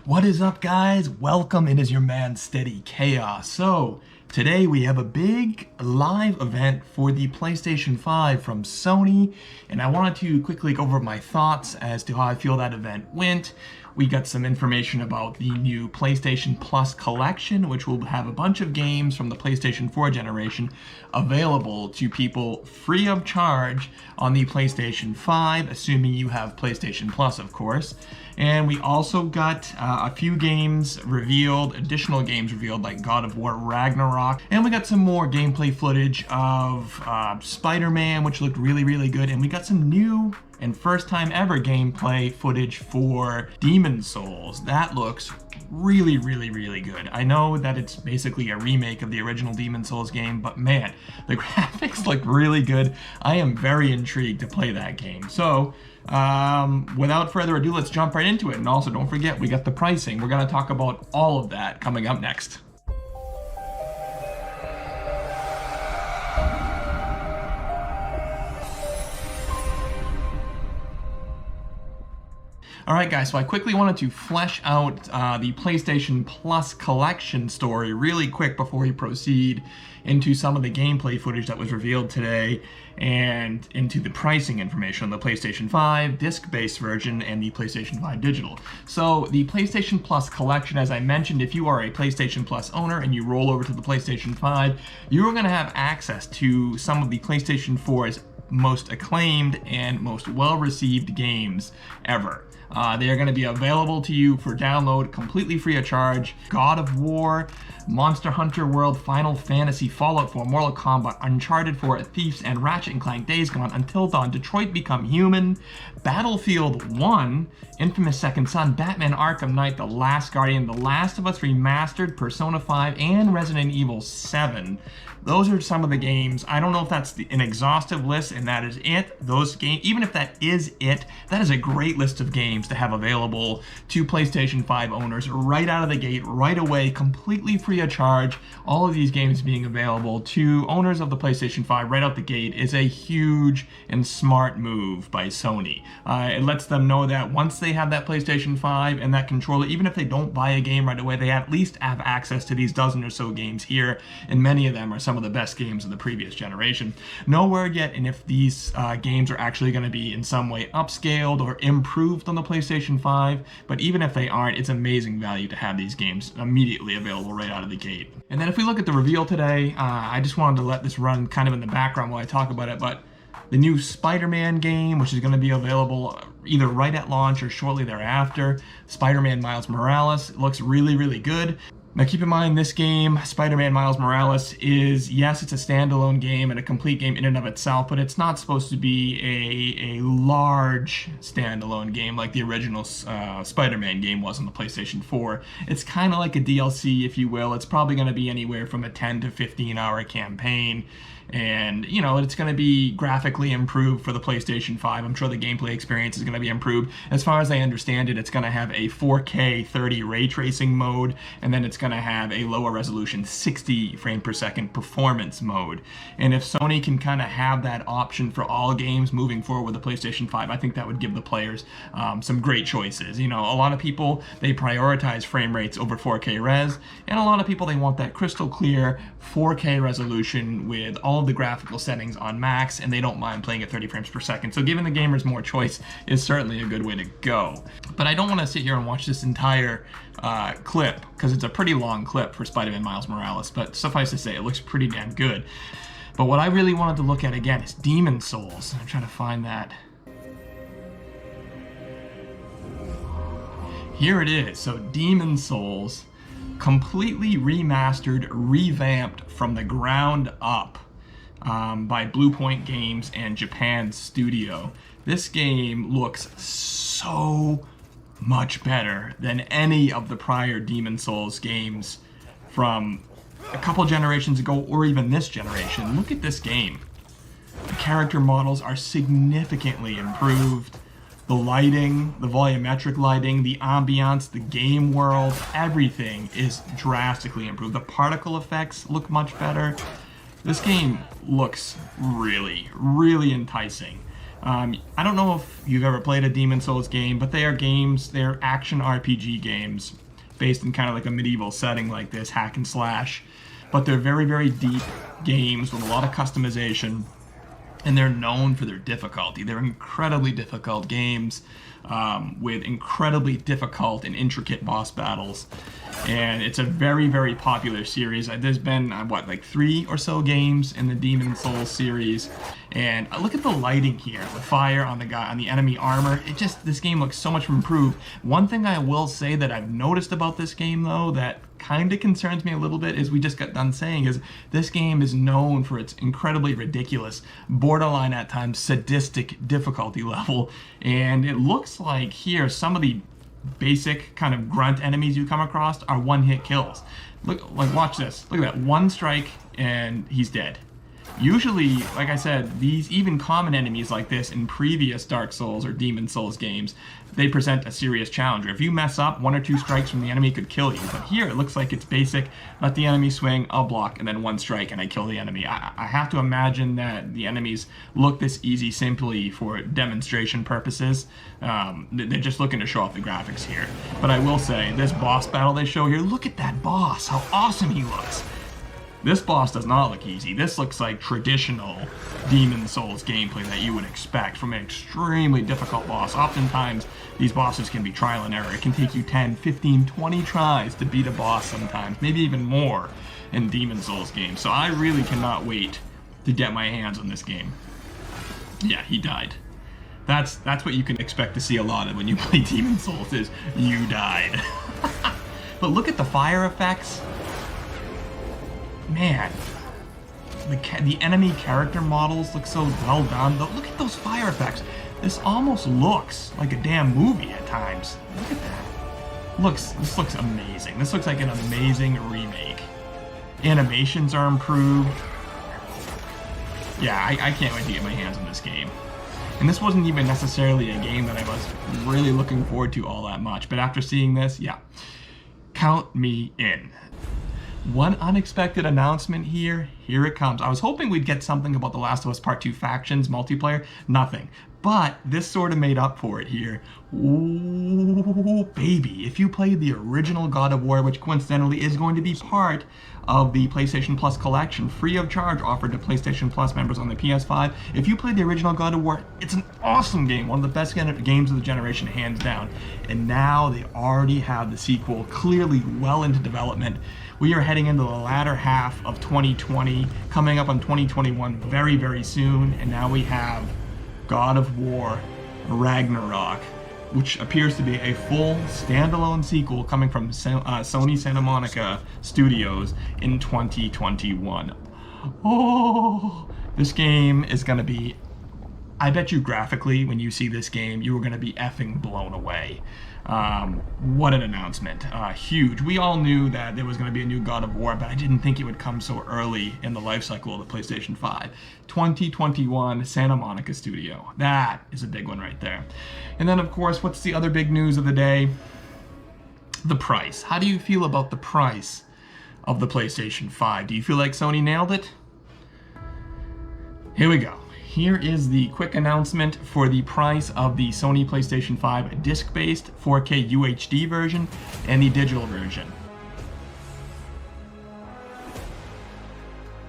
What is up, guys? Welcome. It is your man Steady Chaos. So today we have a big live event for the PlayStation 5 from Sony, and I wanted to quickly go over my thoughts as to how I feel that event went. We got some information about the new PlayStation Plus collection, which will have a bunch of games from the PlayStation 4 generation available to people free of charge on the PlayStation 5, assuming you have PlayStation Plus, of course. And we also got a few games revealed, additional games revealed, like God of War Ragnarok. And we got some more gameplay footage of SpiderMan, which looked really good. And we got some new and first time ever gameplay footage for Demon's Souls. That looks really good. I know that it's basically a remake of the original Demon's Souls game, but man, the graphics look really good. I am very intrigued to play that game. So without further ado, let's jump right into it. And also, don't forget, we got the pricing. We're going to talk about all of that coming up next. Alright guys, so I quickly wanted to flesh out the PlayStation Plus collection story really quick before we proceed into some of the gameplay footage that was revealed today and into the pricing information on the PlayStation 5 disc-based version and the PlayStation 5 digital. So the PlayStation Plus collection, as I mentioned, if you are a PlayStation Plus owner and you roll over to the PlayStation 5, you're going to have access to some of the PlayStation 4's most acclaimed and most well-received games ever. They are going to be available to you for download completely free of charge. God of War, Monster Hunter World, Final Fantasy, Fallout 4, Mortal Kombat, Uncharted 4, Thieves, and Ratchet & Clank, Days Gone, Until Dawn, Detroit Become Human, Battlefield 1, Infamous Second Son, Batman Arkham Knight, The Last Guardian, The Last of Us Remastered, Persona 5, and Resident Evil 7. Those are some of the games. I don't know if that's an exhaustive list and that is it. Those games, even if that is it, that is a great list of games to have available to PlayStation 5 owners right out of the gate, right away, completely free of charge. All of these games being available to owners of the PlayStation 5 right out the gate is a huge and smart move by Sony. It lets them know that once they have that PlayStation 5 and that controller, even if they don't buy a game right away, they at least have access to these dozen or so games here, and many of them are some of the best games of the previous generation. No word yet and if these games are actually going to be in some way upscaled or improved on the PlayStation 5, but even if they aren't, it's amazing value to have these games immediately available right out of the gate. And then if we look at the reveal today, I just wanted to let this run kind of in the background while I talk about it, but the new Spider-Man game, which is going to be available either right at launch or shortly thereafter, Spider-Man Miles Morales, it looks really good. Now keep in mind, this game, Spider-Man Miles Morales, is, yes, it's a standalone game and a complete game in and of itself, but it's not supposed to be a large standalone game like the original Spider-Man game was on the PlayStation 4. It's kind of like a DLC, if you will. It's probably going to be anywhere from a 10 to 15 hour campaign. And, you know, it's going to be graphically improved for the PlayStation 5. I'm sure the gameplay experience is going to be improved. As far as I understand it, it's going to have a 4K 30 ray tracing mode, and then it's going to have a lower resolution 60 frame per second performance mode. And if Sony can kind of have that option for all games moving forward with the PlayStation 5, I think that would give the players some great choices. You know, a lot of people, they prioritize frame rates over 4K res, and a lot of people, they want that crystal clear 4K resolution with all of the graphical settings on max, and they don't mind playing at 30 frames per second. So giving the gamers more choice is certainly a good way to go. But I don't want to sit here and watch this entire clip, because it's a pretty long clip for Spider-Man Miles Morales, but suffice to say, it looks pretty damn good. But what I really wanted to look at again is Demon's Souls. I'm trying to find that. Here it is. So Demon's Souls, completely remastered, revamped from the ground up by Bluepoint Games and Japan Studio. This game looks so much better than any of the prior Demon's Souls games from a couple generations ago or even this generation. Look at this game. The character models are significantly improved. The lighting, the volumetric lighting, the ambiance, the game world, everything is drastically improved. The particle effects look much better. This game looks really enticing. I don't know if you've ever played a Demon Souls game, but they're action RPG games based in kind of like a medieval setting like this, hack and slash. But they're very, very deep games with a lot of customization, and they're known for their difficulty. They're incredibly difficult games with incredibly difficult and intricate boss battles. And it's a very, very popular series. There's been, what, like 3 or so games in the Demon Souls series. And look at the lighting here, the fire on the enemy armor. This game looks so much improved. One thing I will say that I've noticed about this game, though, that kind of concerns me a little bit, is we just got done saying, is this game is known for its incredibly ridiculous, borderline at times sadistic difficulty level. And it looks like here some of the basic kind of grunt enemies you come across are one-hit kills. Look, like, watch this. Look at that. One strike and he's dead. Usually, like I said, these even common enemies like this in previous Dark Souls or Demon Souls games, they present a serious challenger. If you mess up, 1 or 2 strikes from the enemy could kill you. But here, it looks like it's basic. Let the enemy swing, I'll block, and then 1 strike, and I kill the enemy. I have to imagine that the enemies look this easy simply for demonstration purposes. They're just looking to show off the graphics here. But I will say, this boss battle they show here, look at that boss, how awesome he looks. This boss does not look easy. This looks like traditional Demon Souls gameplay that you would expect from an extremely difficult boss. Oftentimes, these bosses can be trial and error. It can take you 10, 15, 20 tries to beat a boss sometimes, maybe even more in Demon Souls games. So I really cannot wait to get my hands on this game. Yeah, he died. That's what you can expect to see a lot of when you play Demon Souls, is you died. But look at the fire effects. Man, the enemy character models look so well done. Look at those fire effects. This almost looks like a damn movie at times. Look at that. This looks amazing. This looks like an amazing remake. Animations are improved. Yeah, I can't wait to get my hands on this game. And this wasn't even necessarily a game that I was really looking forward to all that much. But after seeing this, yeah, count me in. One unexpected announcement here it comes. I was hoping we'd get something about The Last of Us Part 2 Factions multiplayer. Nothing. But this sort of made up for it here. Ooh, baby. If you played the original God of War, which coincidentally is going to be part of the PlayStation Plus collection, free of charge, offered to PlayStation Plus members on the PS5. If you played the original God of War, it's an awesome game. One of the best games of the generation, hands down. And now they already have the sequel clearly well into development. We are heading into the latter half of 2020, coming up on 2021 very, very soon. And now we have God of War Ragnarok, which appears to be a full standalone sequel coming from Sony Santa Monica Studios in 2021. Oh, this game is going to be, I bet you graphically, when you see this game, you are going to be effing blown away. What an announcement. Huge. We all knew that there was going to be a new God of War, but I didn't think it would come so early in the life cycle of the PlayStation 5. 2021 Santa Monica Studio. That is a big one right there. And then, of course, what's the other big news of the day? The price. How do you feel about the price of the PlayStation 5? Do you feel like Sony nailed it? Here we go. Here is the quick announcement for the price of the Sony PlayStation 5 disc-based 4K UHD version and the digital version.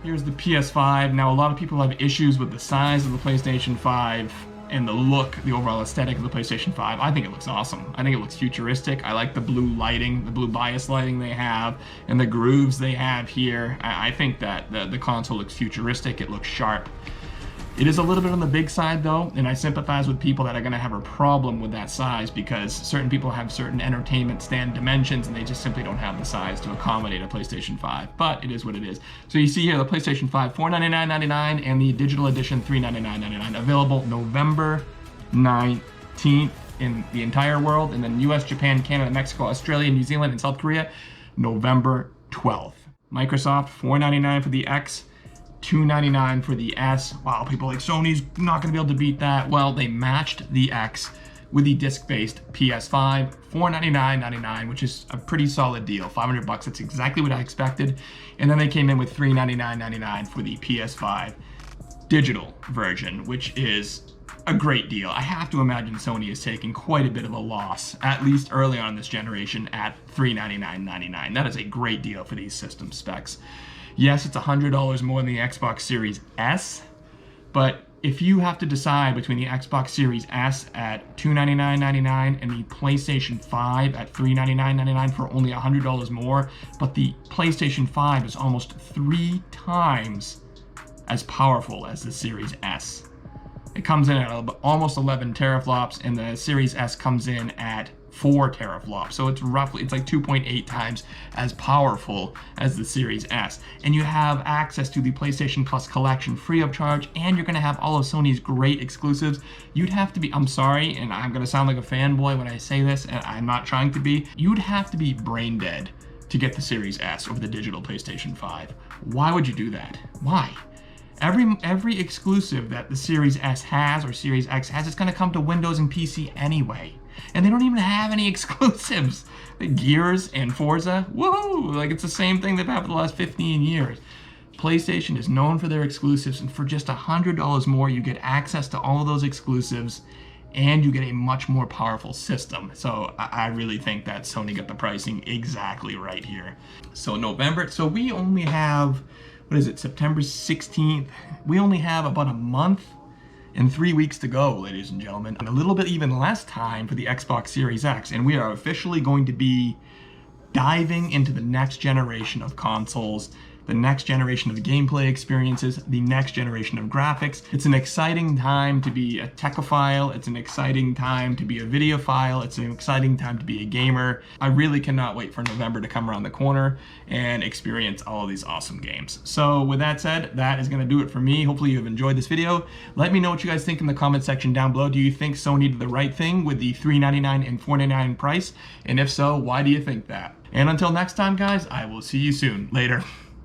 Here's the PS5. Now, a lot of people have issues with the size of the PlayStation 5 and the look, the overall aesthetic of the PlayStation 5. I think it looks awesome. I think it looks futuristic. I like the blue lighting, the blue bias lighting they have, and the grooves they have here. I think that the console looks futuristic. It looks sharp. It is a little bit on the big side, though, and I sympathize with people that are going to have a problem with that size, because certain people have certain entertainment stand dimensions and they just simply don't have the size to accommodate a PlayStation 5. But it is what it is. So you see here the PlayStation 5 $499.99 and the digital edition $399.99, available November 19th in the entire world, and then US, Japan, Canada, Mexico, Australia, New Zealand, and South Korea November 12th. Microsoft $499 for the X, $299 for the S. Wow, people like Sony's not going to be able to beat that. Well, they matched the X with the disc-based PS5, $499.99, which is a pretty solid deal. $500 bucks, that's exactly what I expected. And then they came in with $399.99 for the PS5 digital version, which is a great deal. I have to imagine Sony is taking quite a bit of a loss, at least early on in this generation, at $399.99. That is a great deal for these system specs. Yes, it's $100 more than the Xbox Series S, but if you have to decide between the Xbox Series S at $299.99 and the PlayStation 5 at $399.99 for only $100 more, but the PlayStation 5 is almost 3 times as powerful as the Series S. It comes in at almost 11 teraflops, and the Series S comes in at 4 teraflops. So it's like 2.8 times as powerful as the Series S. And you have access to the PlayStation Plus collection free of charge, and you're going to have all of Sony's great exclusives. You'd have to be, I'm sorry, and I'm going to sound like a fanboy when I say this, and I'm not trying to be, you'd have to be brain dead to get the Series S over the digital PlayStation 5. Why would you do that? Why? Every exclusive that the Series S has or Series X has, it's going to come to Windows and PC anyway. And they don't even have any exclusives. Gears and Forza, woohoo! Like, it's the same thing they've had for the last 15 years. PlayStation is known for their exclusives, and for just $100 more, you get access to all of those exclusives, and you get a much more powerful system. So I really think that Sony got the pricing exactly right here. So November, so we only have, what is it, September 16th? We only have about a month and 3 weeks to go, ladies and gentlemen, and a little bit even less time for the Xbox Series X, and we are officially going to be diving into the next generation of consoles, the next generation of gameplay experiences, the next generation of graphics. It's an exciting time to be a techophile, it's an exciting time to be a videophile, it's an exciting time to be a gamer. I really cannot wait for November to come around the corner and experience all of these awesome games. So with that said, that is going to do it for me. Hopefully you've enjoyed this video. Let me know what you guys think in the comment section down below. Do you think Sony did the right thing with the $399 and $499 price? And if so, why do you think that? And until next time, guys, I will see you soon. Later.